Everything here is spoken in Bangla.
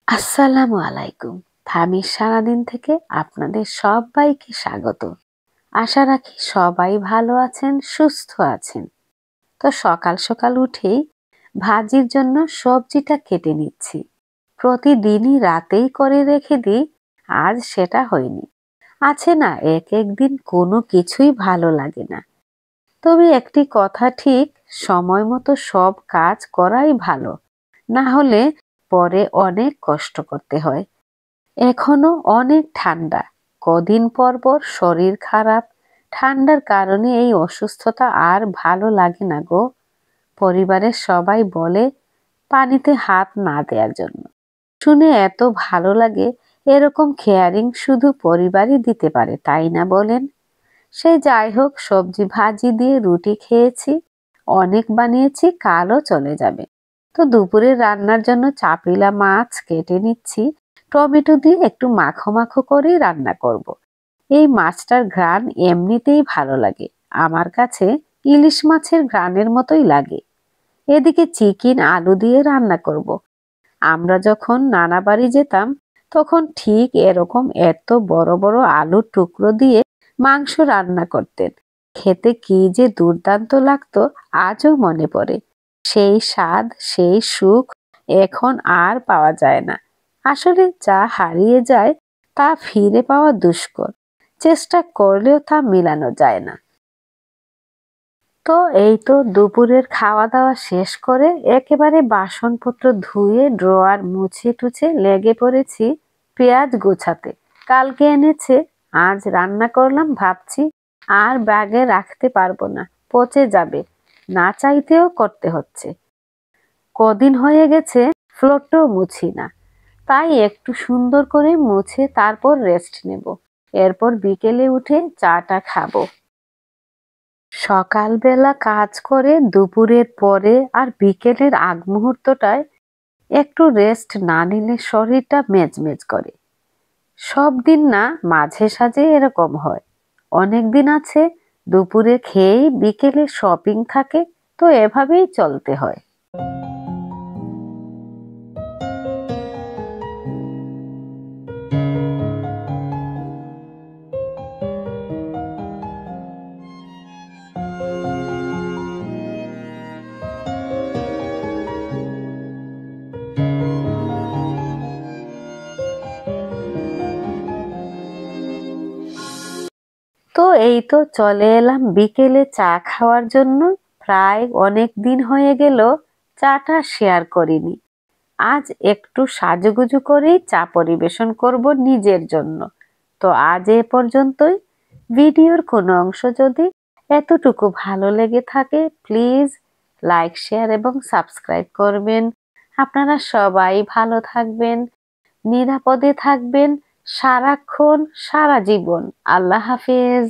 আসসালামু আলাইকুম। থামির সারাদিন থেকে আপনাদের সবাইকে স্বাগত। আশা রাখি সবাই ভালো আছেন, সুস্থ আছেন। তো সকাল সকাল উঠেই ভাজির জন্য সবজিটা কেটে নিচ্ছি। প্রতিদিনই রাতেই করে রেখে দিই, আজ সেটা হয়নি। আছে না, এক একদিন কোনো কিছুই ভালো লাগে না। তবে একটি কথা ঠিক, সময় মতো সব কাজ করাই ভালো, না হলে পরে অনেক কষ্ট করতে হয়। এখনো অনেক ঠান্ডা, কদিন পর পর শরীর খারাপ। ঠান্ডার কারণে এই অসুস্থতা আর ভালো লাগে না গো। পরিবারের সবাই বলে পানিতে হাত না দেওয়ার জন্য। শুনে এত ভালো লাগে। এরকম কেয়ারিং শুধু পরিবারই দিতে পারে, তাই না বলেন? সে যাই হোক, সবজি ভাজি দিয়ে রুটি খেয়েছি, অনেক বানিয়েছি, কালও চলে যাবে। তো দুপুরে রান্নার জন্য চাপিলা মাছ কেটে নিচ্ছি। টমেটো দিয়ে একটু মাখো মাখো করে রান্না করব। এই মাছটার ঘ্রাণ এমনিতেই ভালো লাগে, আমার কাছে ইলিশ মাছের ঘ্রাণের মতোই লাগে। এদিকে চিকেন আলু দিয়ে রান্না করব। আমরা যখন নানা বাড়ি যেতাম তখন ঠিক এরকম এত বড় বড় আলুর টুকরো দিয়ে মাংস রান্না করতেন। খেতে কি যে দুর্দান্ত লাগতো, আজও মনে পড়ে। সেই স্বাদ, সেই সুখ এখন আর পাওয়া যায় না। আসলে যা হারিয়ে যায় তা ফিরে পাওয়া দুষ্কর, চেষ্টা করলেও তা মিলানো যায় না। তো এই তো দুপুরের খাওয়া দাওয়া শেষ করে একেবারে বাসনপত্র ধুয়ে ড্রয়ার মুছে টুছে লেগে পড়েছি পেঁয়াজ গোছাতে। কালকে এনেছে, আজ রান্না করলাম, ভাবছি আর ব্যাগে রাখতে পারবো না, পচে যাবে। না চাইতেও করতে হচ্ছে। কদিন হয়ে গেছে ফ্লোরটাও মুছি না, তাই একটু সুন্দর করে মুছে তারপর রেস্ট নেব। এরপর বিকেলে উঠে চাটা খাবো। সকালবেলা কাজ করে দুপুরের পরে আর বিকেলের আগ মুহূর্তটায় একটু রেস্ট না নিলে শরীরটা মেজমেজ করে। সব দিন না, মাঝে সাঝে এরকম হয়। অনেক দিন আছে দুপুরে খেয়েই বিকেলে শপিং থাকে, তো এভাবেই চলতে হয়। তো এই তো চলে এলাম বিকেলে চা খাওয়ার জন্য। প্রায় অনেক দিন হয়ে গেল চাটা শেয়ার করিনি। আজ একটু সাজুগুজু করেই চা পরিবেশন করব নিজের জন্য। তো আজ এ পর্যন্তই। ভিডিওর কোনো অংশ যদি এতটুকু ভালো লেগে থাকে, প্লিজ লাইক, শেয়ার এবং সাবস্ক্রাইব করবেন। আপনারা সবাই ভালো থাকবেন, নিরাপদে থাকবেন সারাক্ষণ, সারা জীবন। আল্লাহ হাফেজ।